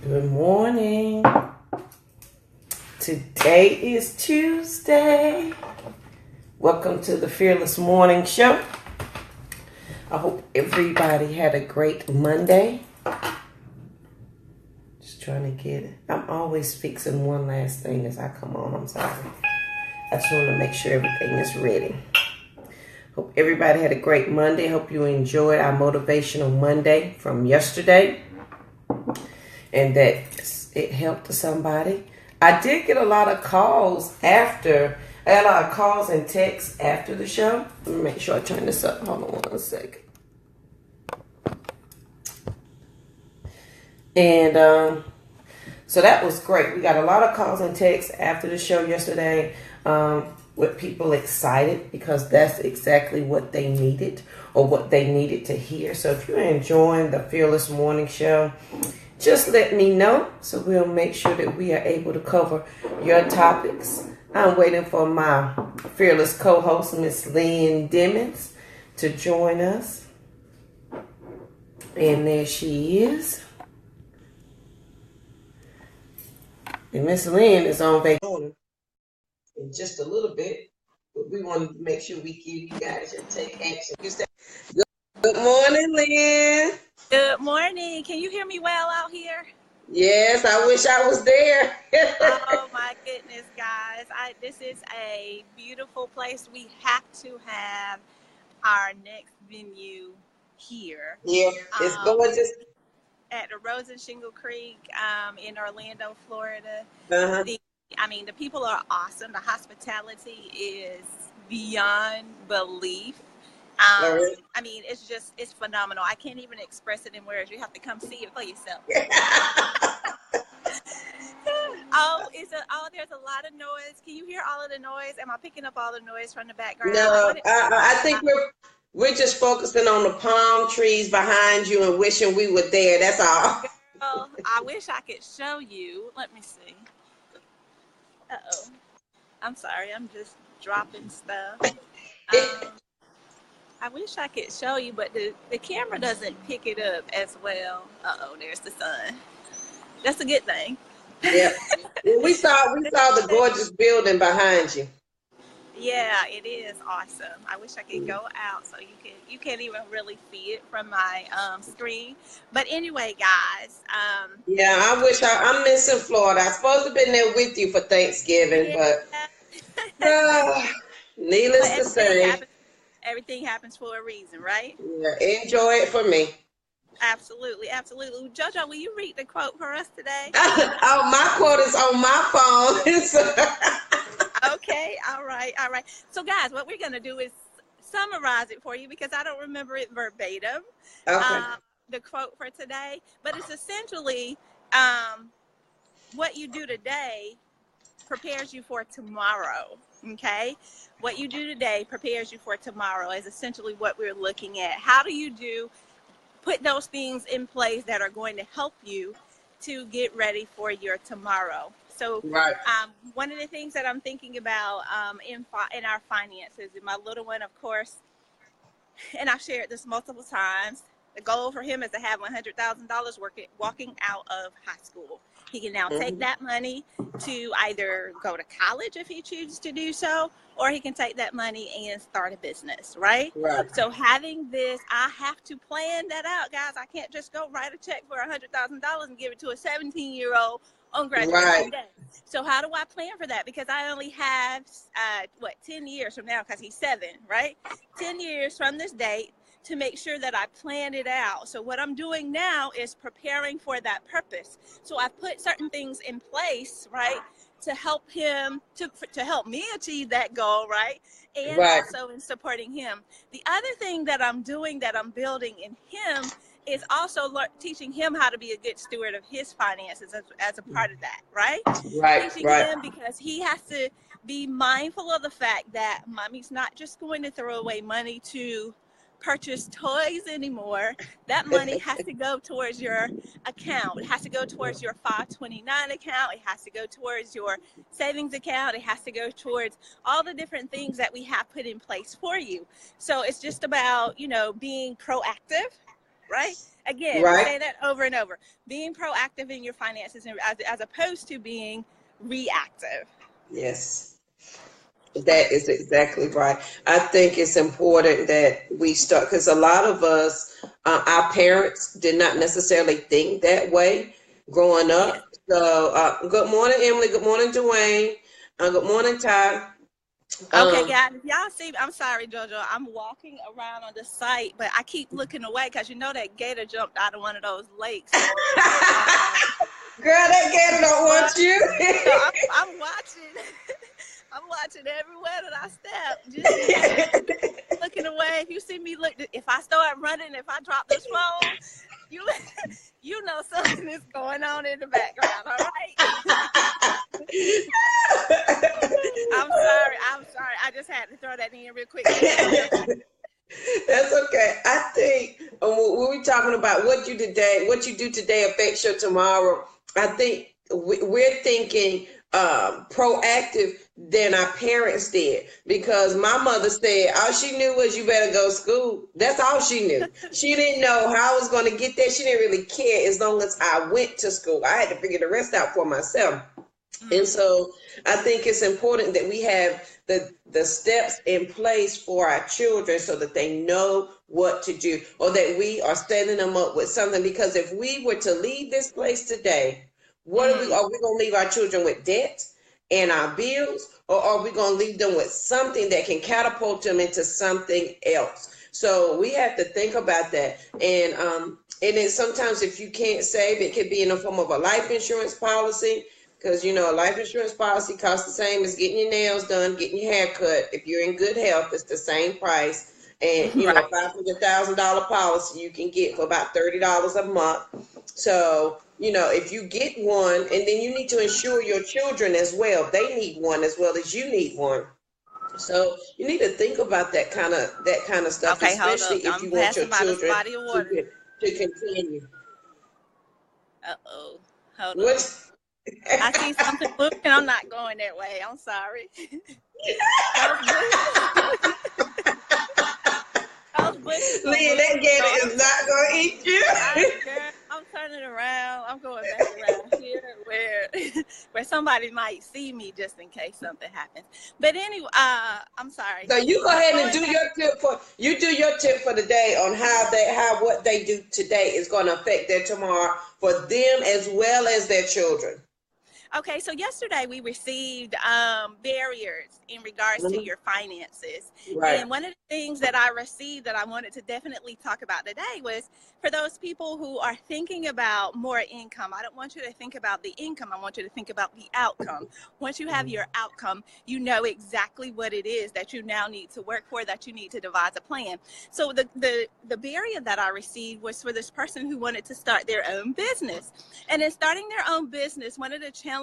Good morning. Today is Tuesday. Welcome to the Fearless Morning Show. I hope everybody had a great Monday. Just trying to get it. I'm always fixing one last thing as I come on. I'm sorry. I just want to make sure everything is ready. Hope everybody had a great Monday. Hope you enjoyed our motivational Monday from yesterday and that it helped somebody. I did get a lot of calls after. I had a lot of calls and texts after the show. Let me make sure I turn this up. Hold on one second. And so that was great. We got a lot of calls and texts after the show yesterday with people excited because that's exactly what they needed or what they needed to hear. So if you're enjoying the Fearless Morning Show, just let me know so we'll make sure that we are able to cover your topics. I'm waiting for my fearless co-host, Miss Lynn Demons, to join us. And there she is. And Miss Lynn is on vacation in just a little bit, but we want to make sure we give you guys your take action. Good morning, Lynn. Good morning. Can you hear me well out here? Yes, I wish I was there. Oh my goodness, guys. This is a beautiful place. We have to have our next venue here. Yeah, it's gorgeous. At the Rose and Shingle Creek in Orlando, Florida. Uh-huh. The people are awesome. The hospitality is beyond belief. It's phenomenal. I can't even express it in words. You have to come see it for yourself. There's a lot of noise. Can you hear all of the noise? Am I picking up all the noise from the background? No, I think we're just focusing on the palm trees behind you and wishing we were there. That's all. Girl, I wish I could show you. Let me see. Uh-oh. I'm sorry. I'm just dropping stuff. I wish I could show you, but the camera doesn't pick it up as well. Uh-oh, there's the sun. That's a good thing. Yeah. Well, we saw the gorgeous building behind you. Yeah, it is awesome. I wish I could go out so you can't even really see it from my screen. But anyway, guys. Yeah, I'm missing Florida. I'm supposed to have been there with you for Thanksgiving, but needless to say. Everything happens for a reason, right? Yeah, enjoy it for me. Absolutely, absolutely. JoJo, will you read the quote for us today? Oh, my quote is on my phone. Okay, all right. So, guys, what we're going to do is summarize it for you because I don't remember it verbatim, okay. The quote for today. But it's essentially what you do today prepares you for tomorrow, okay? What you do today prepares you for tomorrow is essentially what we're looking at. How do you put those things in place that are going to help you to get ready for your tomorrow? So right. One of the things that I'm thinking about in our finances, and my little one, of course, and I've shared this multiple times, the goal for him is to have $100,000 walking out of high school. He can now take that money to either go to college if he chooses to do so, or he can take that money and start a business, right? Right. So having this, I have to plan that out, guys. I can't just go write a check for $100,000 and give it to a 17-year-old on graduation day. So how do I plan for that? Because I only have, 10 years from now, because he's 7, right? 10 years from this date to make sure that I plan it out. So what I'm doing now is preparing for that purpose. So I've put certain things in place, right, to help him, to help me achieve that goal, right? And also in supporting him. The other thing that I'm doing, that I'm building in him, is also teaching him how to be a good steward of his finances as a part of that, right? Teaching him, because he has to be mindful of the fact that mommy's not just going to throw away money to purchase toys anymore. That money has to go towards your account. It has to go towards your 529 account. It has to go towards your savings account. It has to go towards all the different things that we have put in place for you. So it's just about, being proactive, right? Again, we Right. say that over and over. Being proactive in your finances as opposed to being reactive. Yes. That is exactly right. I think it's important that we start, because a lot of us, our parents did not necessarily think that way growing Yes. up. So, good morning, Emily. Good morning, Dwayne. Good morning, Ty. Okay, Um, guys, if y'all see, I'm sorry, JoJo. I'm walking around on the site, but I keep looking away because you know that gator jumped out of one of those lakes. Girl, that gator don't want you. So I'm watching. I'm watching everywhere that I step. Just looking away. If you see me look, if I start running, if I drop this phone, you you know something is going on in the background. All right. I'm sorry. I just had to throw that in real quick. That's okay. I think when we're talking about what you do today affects your tomorrow. I think we're thinking proactive than our parents did, because my mother said all she knew was you better go to school. That's all she knew. She didn't know how I was going to get there. She didn't really care as long as I went to school. I had to figure the rest out for myself. And so I think it's important that we have the steps in place for our children so that they know what to do, or that we are setting them up with something. Because if we were to leave this place today, are we going to leave our children with debt and our bills, or are we going to leave them with something that can catapult them into something else? So we have to think about that. And then sometimes if you can't save, it could be in the form of a life insurance policy. Because, you know, a life insurance policy costs the same as getting your nails done, getting your hair cut. If you're in good health, it's the same price. And, you know, $500,000 policy you can get for about $30 a month. So, you know, if you get one, and then you need to insure your children as well. They need one as well as you need one. So you need to think about that kind of stuff, Okay, hold up. especially if I'm you want your passing by this children body of to, water. to continue. Uh-oh. Hold on. What? I see something moving. I'm not going that way. I'm sorry. Those bushes are Leah, moving. that gator is not going to eat you. I'm turning around. I'm going back around here where somebody might see me just in case something happens. But anyway, I'm sorry. So you go ahead and do your tip for the day on how what they do today is going to affect their tomorrow for them as well as their children. Okay, so yesterday we received barriers in regards to your finances. Right. And one of the things that I received that I wanted to definitely talk about today was for those people who are thinking about more income. I don't want you to think about the income. I want you to think about the outcome. Once you have your outcome, you know exactly what it is that you now need to work for, that you need to devise a plan. So the barrier that I received was for this person who wanted to start their own business. And in starting their own business, one of the challenges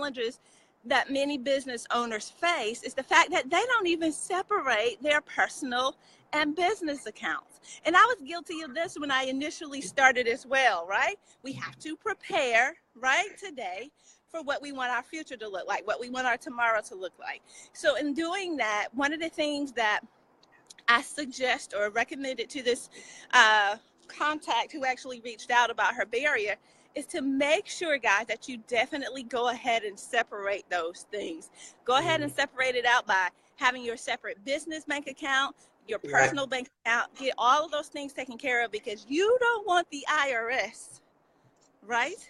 that many business owners face is the fact that they don't even separate their personal and business accounts. And I was guilty of this when I initially started as well, right? We have to prepare, right, today for what we want our future to look like, what we want our tomorrow to look like. So in doing that, one of the things that I suggest or recommended to this contact who actually reached out about her barrier is to make sure, guys, that you definitely go ahead and separate those things. Go ahead and separate it out by having your separate business bank account, your personal bank account, get all of those things taken care of, because you don't want the IRS, right,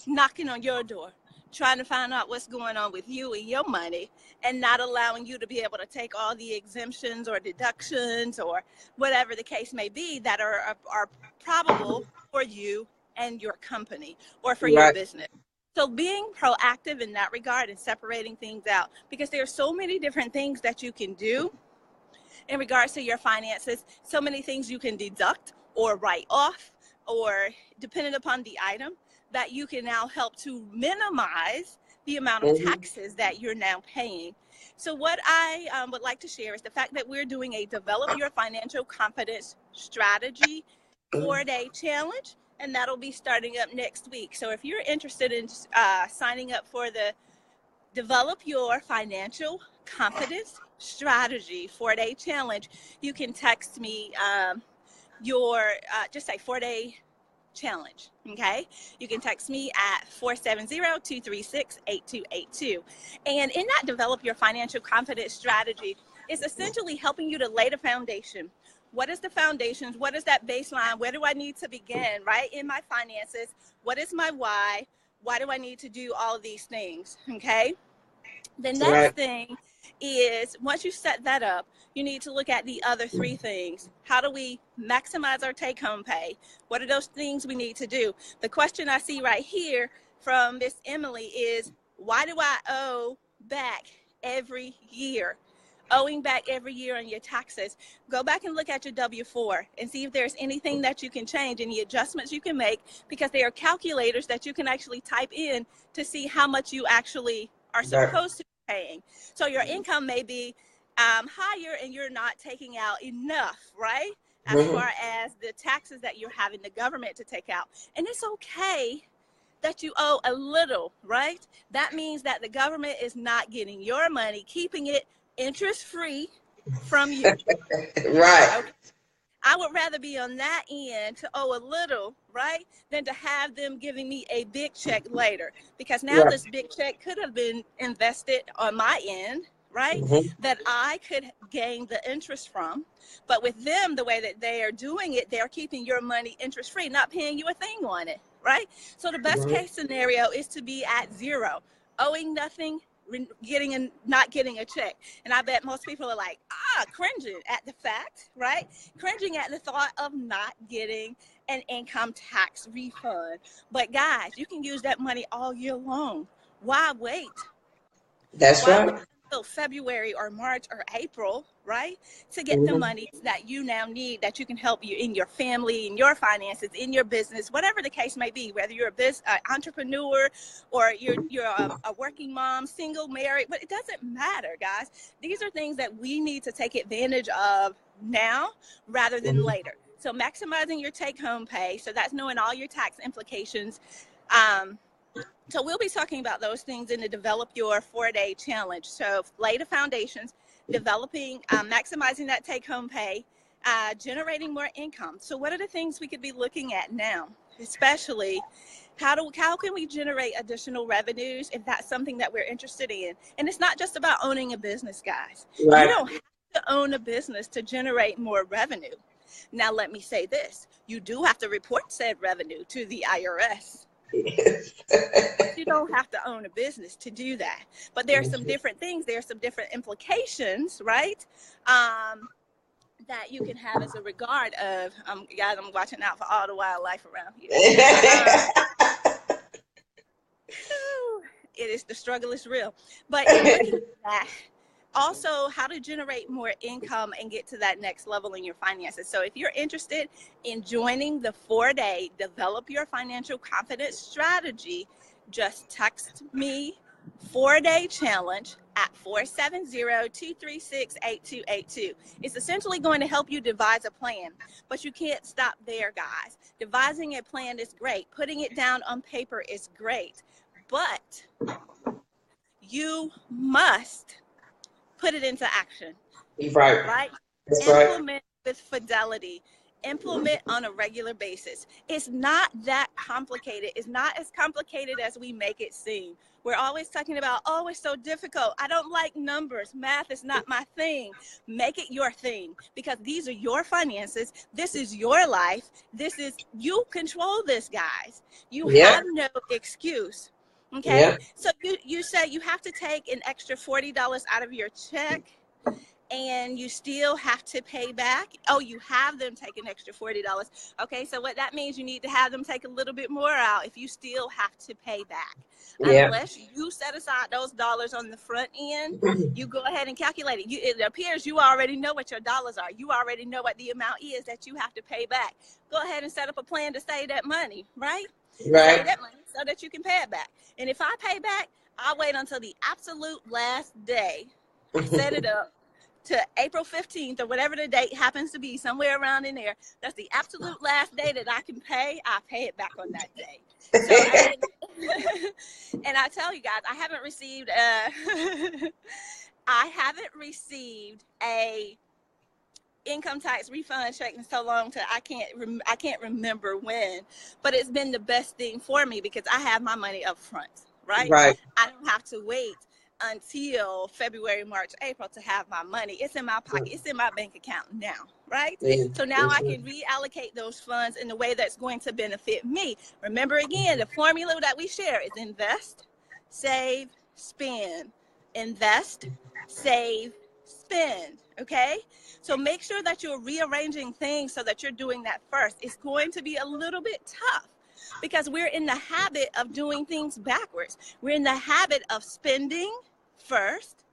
knocking on your door, trying to find out what's going on with you and your money, and not allowing you to be able to take all the exemptions or deductions or whatever the case may be that are probable for you and your company or for your business. So being proactive in that regard and separating things out, because there are so many different things that you can do in regards to your finances, so many things you can deduct or write off, or depending upon the item, that you can now help to minimize the amount of taxes that you're now paying. So what I would like to share is the fact that we're doing a Develop Your Financial Confidence Strategy 4-day challenge, and that'll be starting up next week. So if you're interested in signing up for the Develop Your Financial Confidence Strategy 4-day challenge, you can text me your just say 4-day challenge. Okay. You can text me at 470-236-8282. And in that develop your financial confidence strategy, it's essentially helping you to lay the foundation. What is the foundations? What is that baseline? Where do I need to begin, right? In my finances, what is my why? Why do I need to do all of these things? Okay. The next thing is, once you set that up, you need to look at the other three things. How do we maximize our take-home pay? What are those things we need to do? The question I see right here from Miss Emily is, why do I owe back every year? Owing back every year on your taxes. Go back and look at your W-4 and see if there's anything that you can change, any adjustments you can make, because there are calculators that you can actually type in to see how much you actually are supposed to be paying. So your income may be higher and you're not taking out enough, right? As far as the taxes that you're having the government to take out. And it's okay that you owe a little, right? That means that the government is not getting your money, keeping it interest-free from you. Right. Okay. I would rather be on that end to owe a little, right, than to have them giving me a big check later. Because now this big check could have been invested on my end, right, that I could gain the interest from. But with them, the way that they are doing it, they're keeping your money interest-free, not paying you a thing on it, right? So the best case scenario is to be at zero, owing nothing, not getting a check. And I bet most people are like, cringing at the fact, right? Cringing at the thought of not getting an income tax refund. But guys, you can use that money all year long. Why wait? That's Why right. wait until February or March or April, right, to get the money that you now need, that you can help you in your family, in your finances, in your business, whatever the case may be, whether you're a business entrepreneur or you're a working mom, single, married, but it doesn't matter, guys. These are things that we need to take advantage of now rather than later. So maximizing your take-home pay, so that's knowing all your tax implications. So we'll be talking about those things in the Develop Your 4-Day Challenge. So lay the foundations, developing, maximizing that take-home pay, generating more income. So what are the things we could be looking at now? Especially, how can we generate additional revenues if that's something that we're interested in? And it's not just about owning a business, guys. Right. You don't have to own a business to generate more revenue. Now, let me say this. You do have to report said revenue to the IRS. You don't have to own a business to do that. But there are some different things. There are some different implications, right? That you can have as a regard of, guys, I'm watching out for all the wildlife around here. The struggle is real. But in looking at that, also how to generate more income and get to that next level in your finances. So if you're interested in joining the 4-day Develop Your Financial Confidence Strategy, just text me 4-Day Challenge at 470-236-8282. It's essentially going to help you devise a plan, but you can't stop there, guys. Devising a plan is great. Putting it down on paper is great, but you must put it into action. Right? That's implement with fidelity. Implement on a regular basis. It's not that complicated. It's not as complicated as we make it seem. We're always talking about, oh, it's so difficult. I don't like numbers. Math is not my thing. Make it your thing, because these are your finances. This is your life. You control this, guys. You have no excuse. Okay? So you say you have to take an extra $40 out of your check, and you still have to pay back. Oh, you have them take an extra $40. Okay, so what that means, you need to have them take a little bit more out if you still have to pay back. Unless you set aside those dollars on the front end, you go ahead and calculate it. It appears you already know what your dollars are. You already know what the amount is that you have to pay back. Go ahead and set up a plan to save that money, right? Save that money so that you can pay it back. And if I pay back, I'll wait until the absolute last day. I set it up to April 15th or whatever the date happens to be, somewhere around in there. That's the absolute last day that I can pay. I pay it back on that day. So and I tell you guys, I haven't received a income tax refund taking so long to I can't remember when, but it's been the best thing for me because I have my money up front, right? Right. I don't have to wait until February, March, April to have my money. It's in my pocket. It's in my bank account now, right? Yeah. So now I can reallocate those funds in a way that's going to benefit me. Remember, again, the formula that we share is invest, save, spend. Invest, save, spend. Okay? So make sure that you're rearranging things so that you're doing that first. It's going to be a little bit tough because we're in the habit of doing things backwards. We're in the habit of spending first,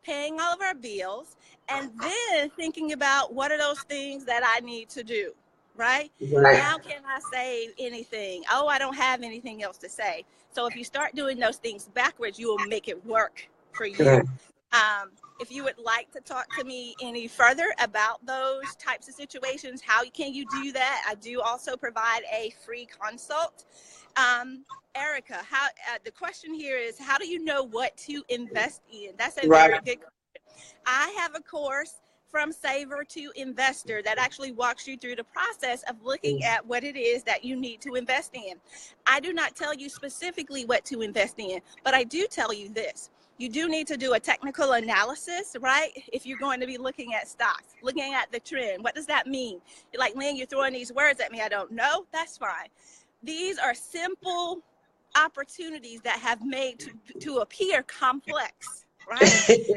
paying all of our bills, and then thinking about what are those things that I need to do, right? Now can I save anything? Oh, I don't have anything else to say. So if you start doing those things backwards, you will make it work for you. If you would like to talk to me any further about those types of situations, how can you do that? I do also provide a free consult. Erica, the question here is, how do you know what to invest in? That's a very good question. I have a course from saver to investor that actually walks you through the process of looking at what it is that you need to invest in. I do not tell you specifically what to invest in, but I do tell you this. You do need to do a technical analysis, right? If you're going to be looking at stocks, looking at the trend. What does that mean? You're like, Lynn, you're throwing these words at me. I don't know. That's fine. These are simple opportunities that have made to appear complex, right?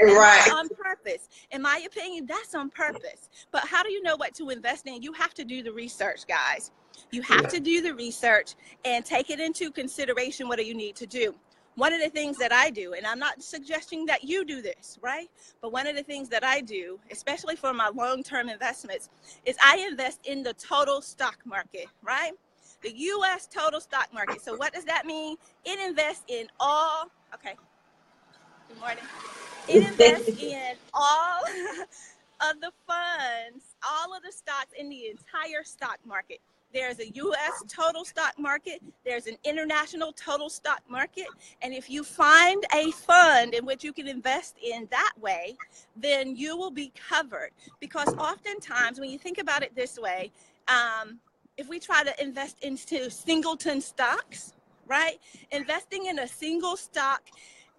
Right. On purpose. In my opinion, that's on purpose. But how do you know what to invest in? You have to do the research, guys. You have to do the research and take it into consideration. What do you need to do? One of the things that I do, and I'm not suggesting that you do this, right? But one of the things that I do, especially for my long-term investments, is I invest in the total stock market, right? The U.S. total stock market. So what does that mean? It invests in all, okay, good morning. It invests in all of the funds, all of the stocks in the entire stock market. There's a U.S. total stock market. There's an international total stock market. And if you find a fund in which you can invest in that way, then you will be covered. Because oftentimes when you think about it this way, if we try to invest into singleton stocks, right? Investing in a single stock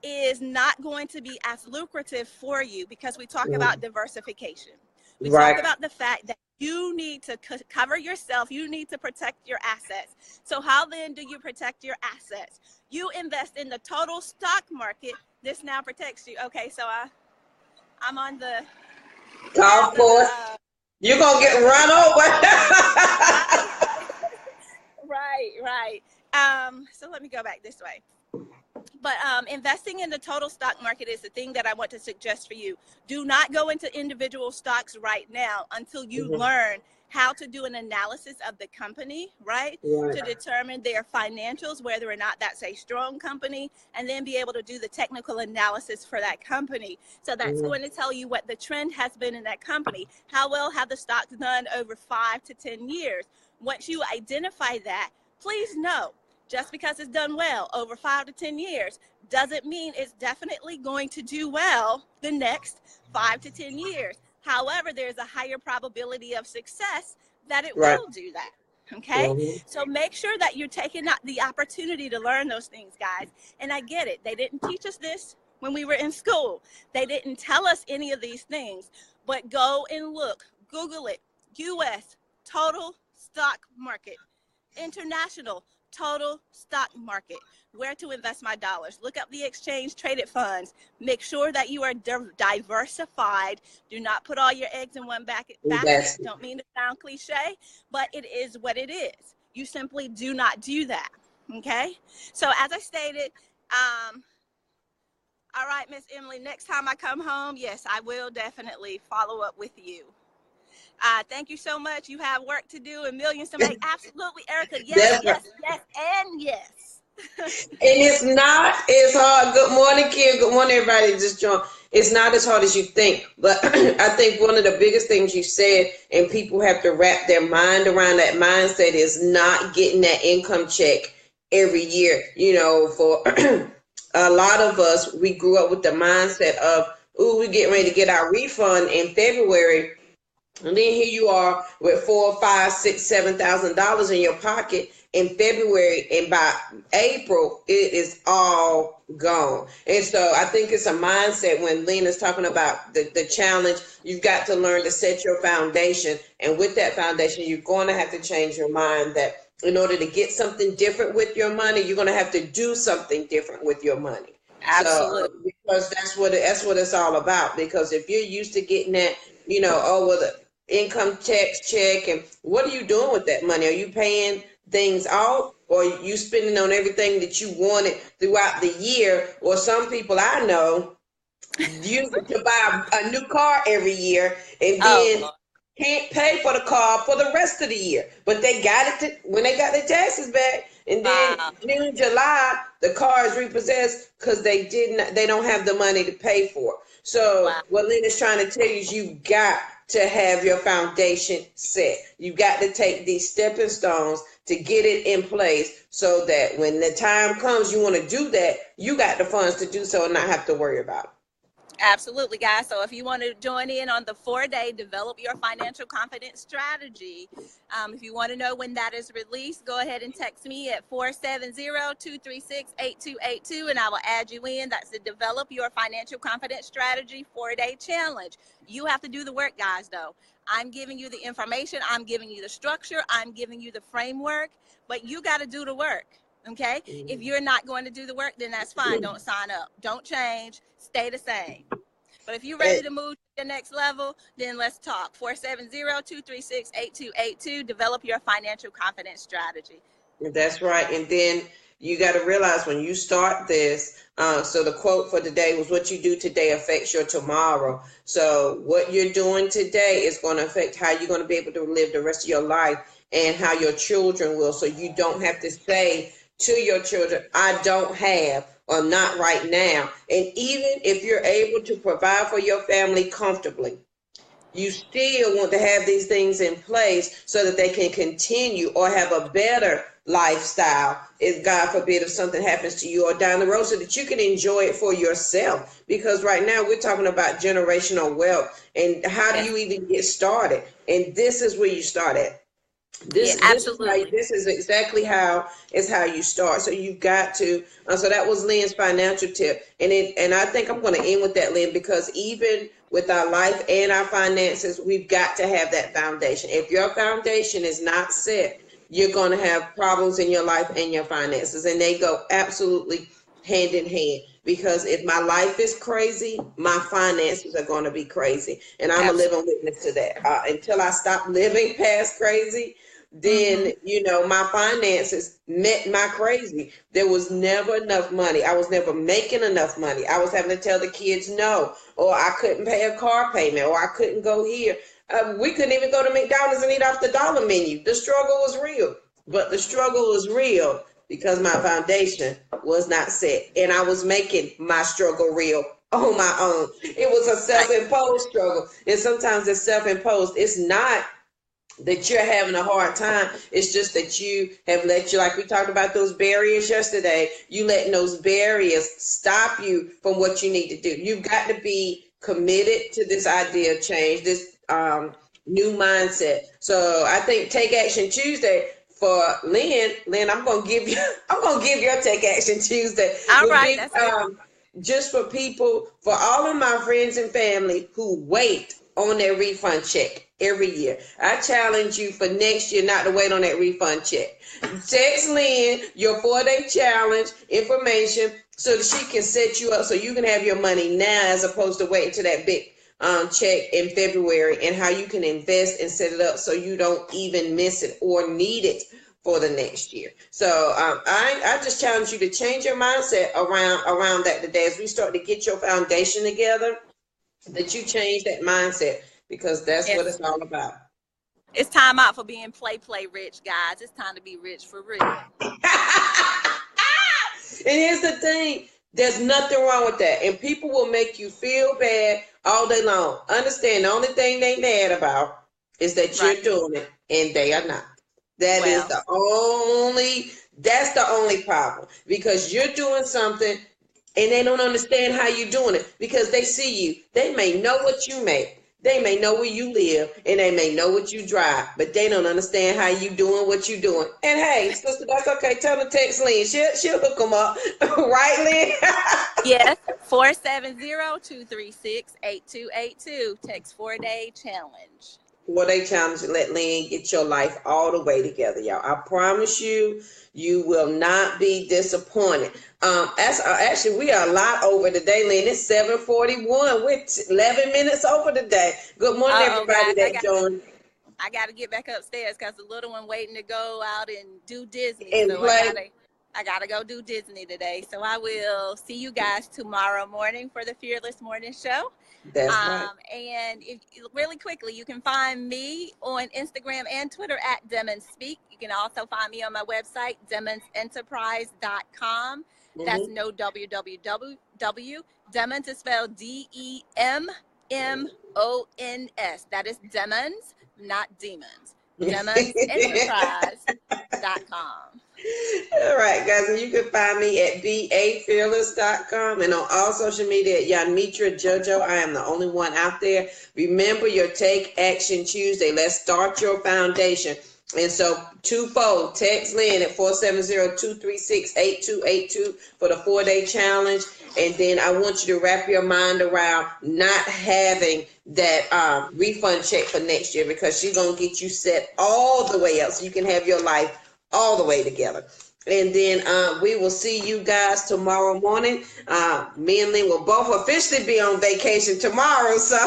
is not going to be as lucrative for you because we talk about diversification. We talk about the fact that you need to cover yourself. You need to protect your assets. So how then do you protect your assets? You invest in the total stock market. This now protects you. Okay, so I'm on the golf course. You're going to get run over. Right. So let me go back this way. But investing in the total stock market is the thing that I want to suggest for you. Do not go into individual stocks right now until you learn how to do an analysis of the company, right? To determine their financials, whether or not that's a strong company, and then be able to do the technical analysis for that company. So that's going to tell you what the trend has been in that company. How well have the stocks done over 5 to 10 years? Once you identify that, please know, just because it's done well over 5 to 10 years doesn't mean it's definitely going to do well the next 5 to 10 years. However, there's a higher probability of success that it will do that. Okay? So make sure that you're taking the opportunity to learn those things, guys. And I get it. They didn't teach us this when we were in school. They didn't tell us any of these things. But go and look. Google it. U.S. total stock market. International total stock market. Where to invest my dollars. Look up the exchange traded funds. Make sure that you are diversified. Do not put all your eggs in one basket. Don't mean to sound cliche, but it is what it is. You simply do not do that. Okay? So as I stated, all right, Miss Emily, next time I come home, yes, I will definitely follow up with you. Thank you so much. You have work to do and millions to make. Absolutely, Erica. Yes, and yes. And it's not as hard. Good morning, Kim. Good morning, everybody. Just joined. It's not as hard as you think. But I think one of the biggest things you said, and people have to wrap their mind around that mindset, is not getting that income check every year. You know, for a lot of us, we grew up with the mindset of, ooh, we're getting ready to get our refund in February. And then here you are with $4, $5, $6, $7,000 in your pocket in February, and by April it is all gone. And so I think it's a mindset when Lena's talking about the challenge. You've got to learn to set your foundation, and with that foundation, you're going to have to change your mind that in order to get something different with your money, you're going to have to do something different with your money. Absolutely. So because that's what it's all about. Because if you're used to getting that, oh well, the income tax check, and what are you doing with that money? Are you paying things off, or are you spending on everything that you wanted throughout the year? Or some people I know use it to buy a new car every year, and then can't pay for the car for the rest of the year, but they got it when they got their taxes back, and then June, July, the car is repossessed because they don't have the money to pay for it. So what Lena's trying to tell you is you got to have your foundation set. You got to take these stepping stones to get it in place so that when the time comes you want to do that, you got the funds to do so and not have to worry about it. Absolutely, guys. So if you want to join in on the 4-day Develop Your Financial Confidence Strategy, if you want to know when that is released, go ahead and text me at 470-236-8282, and I will add you in. That's the Develop Your Financial Confidence Strategy 4-day challenge. You have to do the work, guys, though. I'm giving you the information. I'm giving you the structure. I'm giving you the framework, but you got to do the work. Okay. If you're not going to do the work, then that's fine. Don't sign up. Don't change. Stay the same. But if you're ready to move to the next level, then let's talk. 470-236-8282. Develop your financial confidence strategy. That's right. And then you got to realize when you start this, so the quote for today was, what you do today affects your tomorrow. So what you're doing today is going to affect how you're going to be able to live the rest of your life and how your children will. So you don't have to say to your children, I don't have, or not right now. And even if you're able to provide for your family comfortably, you still want to have these things in place so that they can continue or have a better lifestyle if God forbid if something happens to you or down the road, so that you can enjoy it for yourself. Because right now we're talking about generational wealth, and how do you even get started? And this is where you start at. This is exactly how you start. So you've got to. So that was Lynn's financial tip, and I think I'm going to end with that, Lynn, because even with our life and our finances, we've got to have that foundation. If your foundation is not set, you're going to have problems in your life and your finances, and they go absolutely hand in hand. Because if my life is crazy, my finances are going to be crazy, and I'm a living witness to that. Until I stop living past crazy, then my finances met my crazy. There was never enough money. I was never making enough money. I was having to tell the kids no, or I couldn't pay a car payment, or I couldn't go here. We couldn't even go to McDonald's and eat off the dollar menu. The struggle was real, but the struggle was real because my foundation was not set, and I was making my struggle real on my own. It was a self-imposed struggle, and sometimes it's self-imposed. It's not that you're having a hard time. It's just that you have like we talked about those barriers yesterday, you letting those barriers stop you from what you need to do. You've got to be committed to this idea of change, this new mindset. So I think Take Action Tuesday for Lynn, I'm gonna give you your Take Action Tuesday. All right, that's it. Just for people, for all of my friends and family who wait on their refund check every year, I challenge you for next year not to wait on that refund check. Text Lynn your 4-day challenge information so that she can set you up so you can have your money now, as opposed to waiting to that big check in February, and how you can invest and set it up so you don't even miss it or need it for the next year. So I just challenge you to change your mindset around that today, as we start to get your foundation together, that you change that mindset, because that's what it's all about. It's time out for being play rich, guys. It's time to be rich for real. And here's the thing, there's nothing wrong with that. And people will make you feel bad all day long. Understand, the only thing they mad about is that you're doing it and they are not. That's the only problem, because you're doing something and they don't understand how you're doing it, because they see you. They may know what you make. They may know where you live and they may know what you drive, but they don't understand how you doing what you doing. And hey, sister, that's okay. Tell them to text Lynn. She'll hook them up. Right, Lynn? Yes, 470-236-8282. Text 4-day challenge. 4-day challenge and let Lynn get your life all the way together, y'all. I promise you, you will not be disappointed. Actually, we are a lot over today, Lynn. It's 7:41. We're 11 minutes over today. Good morning, everybody guys, that joined. I got to get back upstairs because the little one waiting to go out and do Disney. And so play. I gotta go do Disney today. So I will see you guys tomorrow morning for the Fearless Morning Show. That's right. And really quickly, you can find me on Instagram and Twitter at DemonsSpeak. You can also find me on my website, demonsenterprise.com. That's no www. Demons is spelled DEMMONS. That is Demons, not demons. DemonsEnterprise.com. All right, guys, and you can find me at bafearless.com and on all social media at Yanmitra JoJo. I am the only one out there. Remember your Take Action Tuesday. Let's start your foundation. And so twofold, text Lynn at 470-236-8282 for the 4-day challenge. And then I want you to wrap your mind around not having that refund check for next year, because she's going to get you set all the way up so you can have your life all the way together. And then we will see you guys tomorrow morning. Me and Lynn will both officially be on vacation tomorrow. So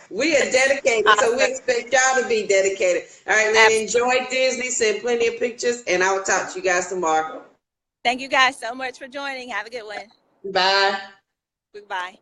we are dedicated. So we expect y'all to be dedicated. All right, Lynn, enjoy Disney. Send plenty of pictures. And I will talk to you guys tomorrow. Thank you guys so much for joining. Have a good one. Bye. Goodbye.